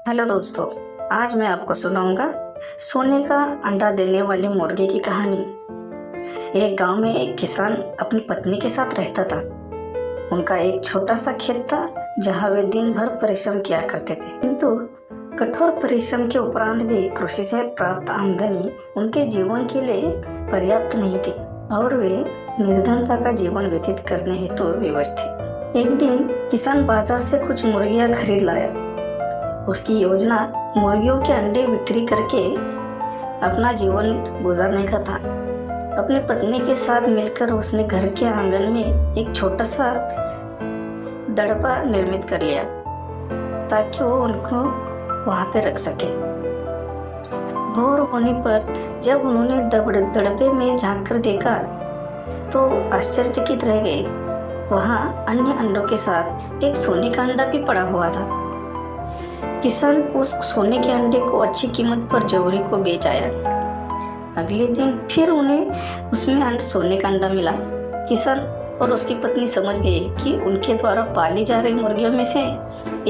Hello दोस्तों, आज मैं आपको सुनाऊंगा सोने का अंडा देने वाली मुर्गी की कहानी। एक गांव में एक किसान अपनी पत्नी के साथ रहता था। उनका एक छोटा सा खेत था जहां वे दिन भर परिश्रम किया करते थे, किंतु कठोर परिश्रम के उपरांत भी कृषि से प्राप्त आमदनी उनके जीवन के लिए पर्याप्त नहीं थी और वे निर्धनता का जीवन व्यतीत करने हेतु विवश थे। एक दिन किसान बाजार से कुछ मुर्गियां खरीद लाया। उसकी योजना मुर्गियों के अंडे बिक्री करके अपना जीवन गुजारने का था। अपनी पत्नी के साथ मिलकर उसने घर के आंगन में एक छोटा सा दड़बा निर्मित कर लिया ताकि वो उनको वहां पे रख सके। भोर होने पर जब उन्होंने दड़बे में झांककर देखा तो आश्चर्यचकित रह गए। वहां अन्य अंडों के साथ एक सोने का अंडा भी पड़ा हुआ था। किसान उस सोने के अंडे को अच्छी कीमत पर जौहरी को बेच आया। अगले दिन फिर उन्हें उसमें सोने का अंडा मिला। किसान और उसकी पत्नी समझ गए कि उनके द्वारा पाली जा रही मुर्गियों में से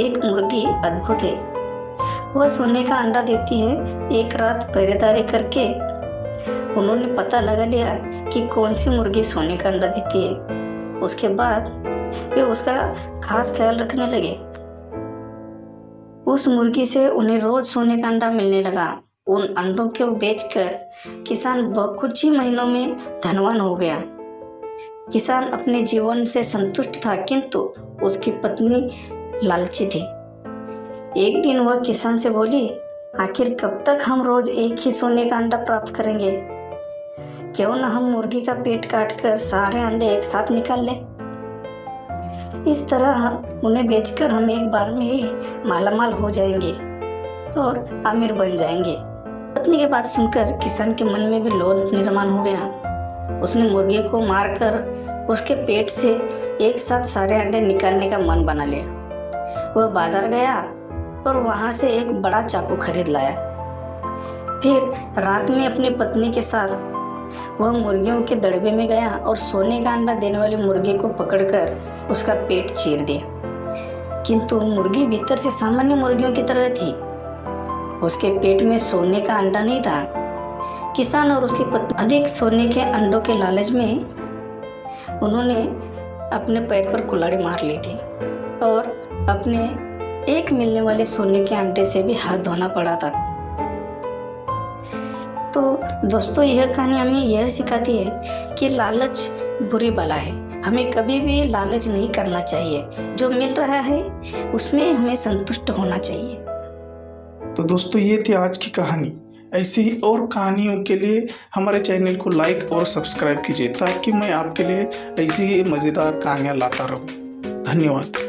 एक मुर्गी अद्भुत है। वह सोने का अंडा देती है। एक रात पहरेदारी करके उन्होंने पता लगा लिया कि कौन सी मुर्गी सोने का अंडा देती है। उसके बाद वे उसका खास ख्याल रखने लगे। उस मुर्गी से उन्हें रोज सोने का अंडा मिलने लगा। उन अंडों को बेचकर किसान कुछ ही महीनों में धनवान हो गया। किसान अपने जीवन से संतुष्ट था, किंतु उसकी पत्नी लालची थी। एक दिन वह किसान से बोली, आखिर कब तक हम रोज एक ही सोने का अंडा प्राप्त करेंगे? क्यों न हम मुर्गी का पेट काटकर सारे अंडे एक साथ निकाल लें। इस तरह उन्हें बेचकर हम एक बार में ही मालामाल हो जाएंगे और अमीर बन जाएंगे। पत्नी की बात सुनकर किसान के मन में भी लोभ निर्माण हो गया। उसने मुर्गी को मारकर उसके पेट से एक साथ सारे अंडे निकालने का मन बना लिया। वह बाजार गया और वहां से एक बड़ा चाकू खरीद लाया। फिर रात में अपनी पत्नी के साथ वह मुर्गियों के दड़बे में गया और सोने का अंडा देने वाली मुर्गी को पकड़कर उसका पेट चीर दिया। किंतु मुर्गी भीतर से सामान्य मुर्गियों की तरह थी। उसके पेट में सोने का अंडा नहीं था। किसान और उसकी पत्नी अधिक सोने के अंडों के लालच में उन्होंने अपने पैर पर कुल्हाड़ी मार ली थी और अपने एक मिलने वाले सोने के अंडे से भी हाथ धोना पड़ा था। तो दोस्तों, यह कहानी हमें यह सिखाती है कि लालच बुरी बला है। हमें कभी भी लालच नहीं करना चाहिए। जो मिल रहा है उसमें हमें संतुष्ट होना चाहिए। तो दोस्तों, ये थी आज की कहानी। ऐसी ही और कहानियों के लिए हमारे चैनल को लाइक और सब्सक्राइब कीजिए ताकि मैं आपके लिए ऐसी ही मज़ेदार कहानियाँ लाता रहूँ। धन्यवाद।